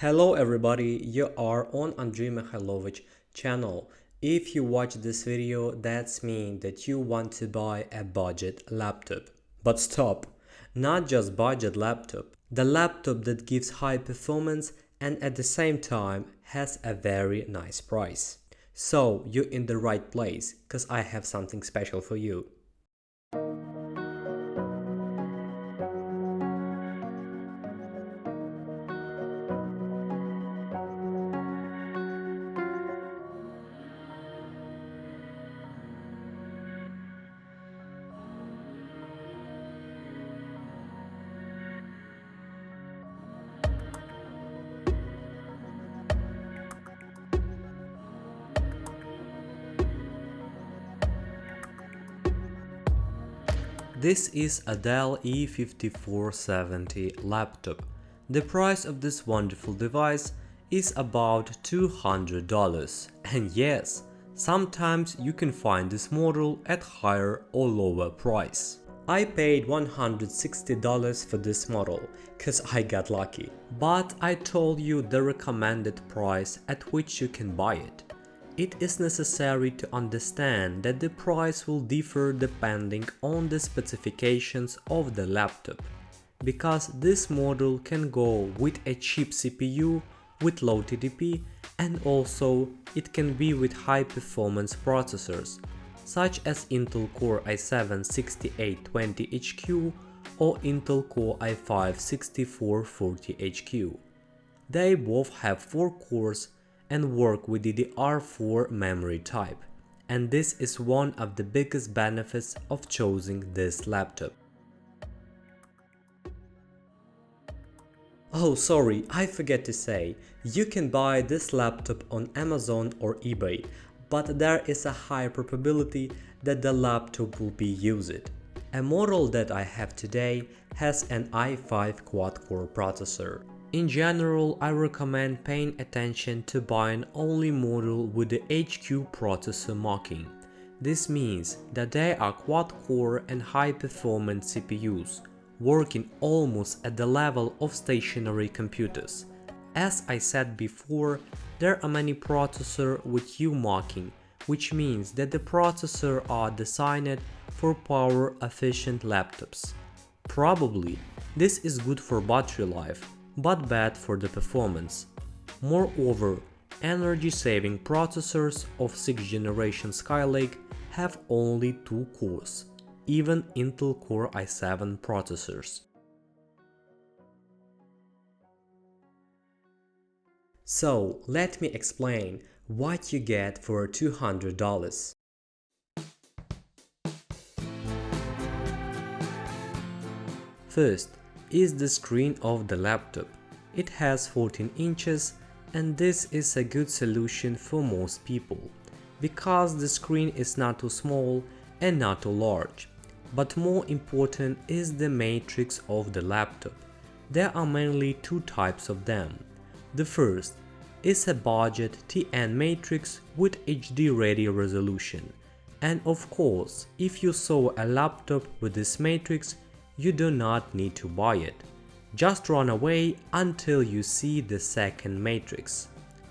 Hello everybody, you are on Andriy channel. If you watch this video, that's mean that you want to buy a budget laptop. But stop, not just budget laptop. The laptop that gives high performance and at the same time has a very nice price. So you're in the right place, cause I have something special for you. This is a Dell E5470 laptop. The price of this wonderful device is about $200. And yes, sometimes you can find this model at higher or lower price. I paid $160 for this model cause I got lucky. But I told you the recommended price at which you can buy it. It is necessary to understand that the price will differ depending on the specifications of the laptop, because this model can go with a cheap CPU with low TDP, and also it can be with high performance processors such as Intel Core i7-6820HQ or Intel Core i5-6440HQ. They both have 4 cores and work with DDR4 memory type, and this is one of the biggest benefits of choosing this laptop. Oh, sorry, I forget to say, you can buy this laptop on Amazon or eBay, but there is a high probability that the laptop will be used. A model that I have today has an i5 quad-core processor. In general, I recommend paying attention to buying only model with the HQ processor marking. This means that they are quad-core and high-performance CPUs, working almost at the level of stationary computers. As I said before, there are many processors with U marking, which means that the processors are designed for power-efficient laptops. Probably, this is good for battery life, but bad for the performance. Moreover, energy-saving processors of 6th generation Skylake have only 2 cores, even Intel Core i7 processors. So, let me explain what you get for $200. First is the screen of the laptop. It has 14 inches and this is a good solution for most people, because the screen is not too small and not too large. But more important is the matrix of the laptop. There are mainly 2 types of them. The first is a budget TN matrix with HD ready resolution. And of course, if you saw a laptop with this matrix, you do not need to buy it. Just run away until you see the second matrix.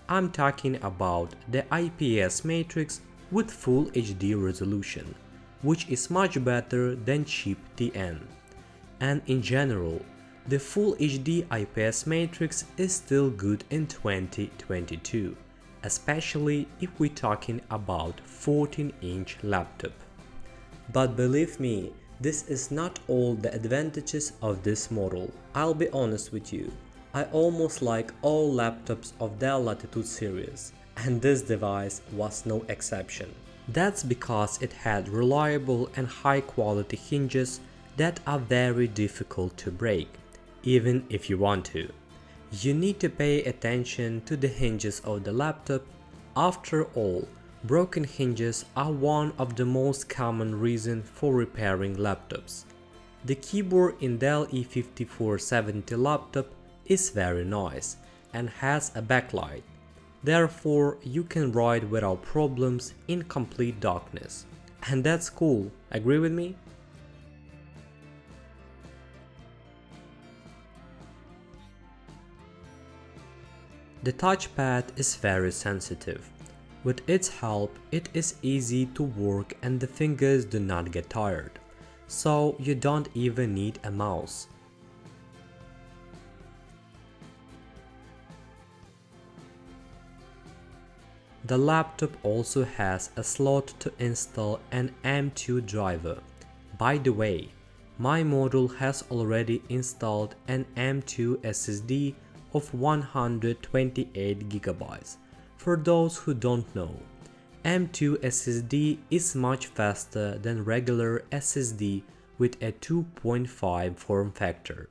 I'm talking about the IPS matrix with full HD resolution, which is much better than cheap TN. And in general, the full HD IPS matrix is still good in 2022, especially if we're talking about 14-inch laptop. But believe me, this is not all the advantages of this model. I'll be honest with you, I almost like all laptops of Dell Latitude series, and this device was no exception. That's because it had reliable and high quality hinges that are very difficult to break, even if you want to. You need to pay attention to the hinges of the laptop. After all, broken hinges are one of the most common reasons for repairing laptops. The keyboard in Dell E5470 laptop is very nice and has a backlight. Therefore, you can write without problems in complete darkness. And that's cool, agree with me? The touchpad is very sensitive. With its help, it is easy to work and the fingers do not get tired. So you don't even need a mouse. The laptop also has a slot to install an M2 driver. By the way, my model has already installed an M2 SSD of 128GB. For those who don't know, M2 SSD is much faster than regular SSD with a 2.5 form factor.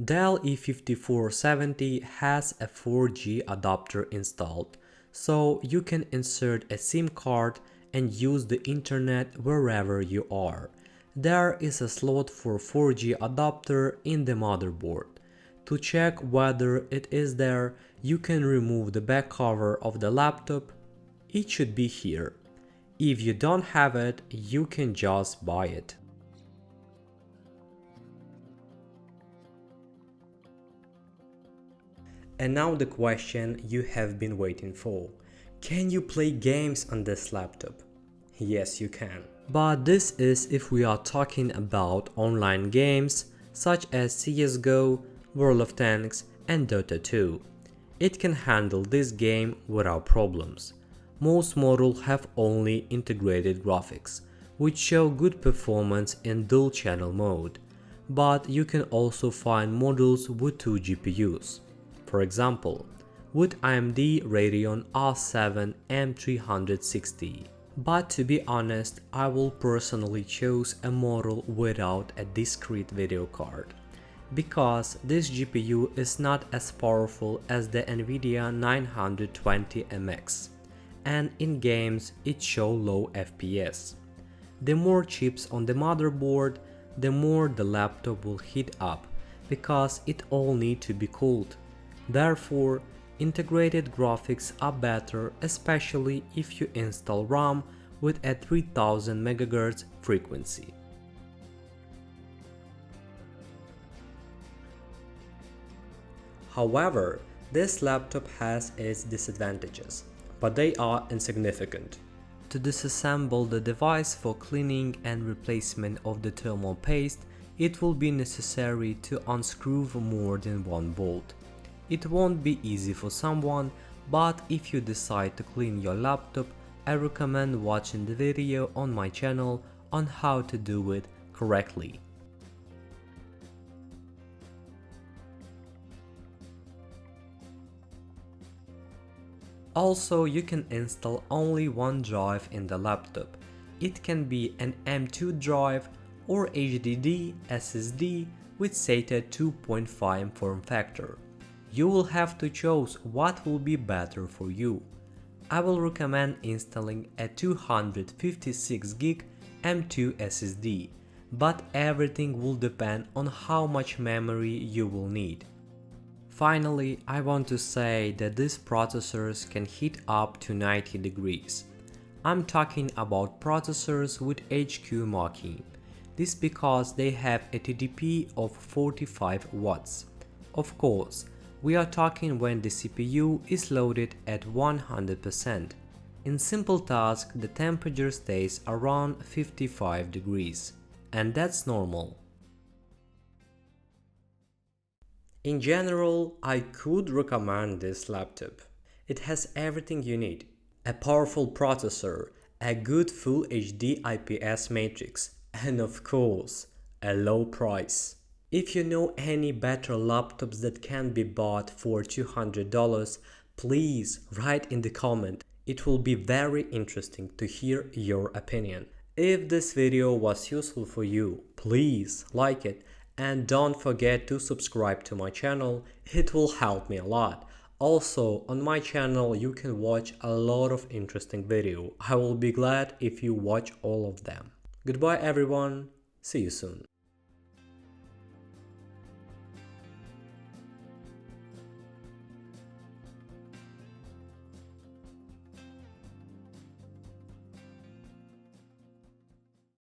Dell E5470 has a 4G adapter installed, so you can insert a SIM card and use the internet wherever you are. There is a slot for 4G adapter in the motherboard. To check whether it is there, you can remove the back cover of the laptop. It should be here. If you don't have it, you can just buy it. And now the question you have been waiting for. Can you play games on this laptop? Yes, you can. But this is if we are talking about online games such as CSGO, World of Tanks and Dota 2. It can handle this game without problems. Most models have only integrated graphics, which show good performance in dual channel mode. But you can also find models with 2 GPUs. For example, with AMD Radeon R7 M360. But to be honest, I will personally choose a model without a discrete video card, because this GPU is not as powerful as the Nvidia 920MX, and in games it shows low FPS. The more chips on the motherboard, the more the laptop will heat up, because it all needs to be cooled. Therefore, integrated graphics are better, especially if you install RAM with a 3000 MHz frequency. However, this laptop has its disadvantages, but they are insignificant. To disassemble the device for cleaning and replacement of the thermal paste, it will be necessary to unscrew more than one bolt. It won't be easy for someone, but if you decide to clean your laptop, I recommend watching the video on my channel on how to do it correctly. Also, you can install only one drive in the laptop. It can be an M2 drive or HDD SSD with SATA 2.5 form factor. You will have to choose what will be better for you. I will recommend installing a 256GB M2 SSD, but everything will depend on how much memory you will need. Finally, I want to say that these processors can heat up to 90 degrees. I'm talking about processors with HQ marking. This because they have a TDP of 45 watts. Of course, we are talking when the CPU is loaded at 100%. In simple tasks, the temperature stays around 55 degrees, and that's normal. In general, I could recommend this laptop. It has everything you need: a powerful processor, a good Full HD IPS matrix, and of course, a low price. If you know any better laptops that can be bought for $200, please write in the comment. It will be very interesting to hear your opinion. If this video was useful for you, please like it and don't forget to subscribe to my channel. It will help me a lot. Also, on my channel you can watch a lot of interesting videos. I will be glad if you watch all of them. Goodbye everyone, see you soon.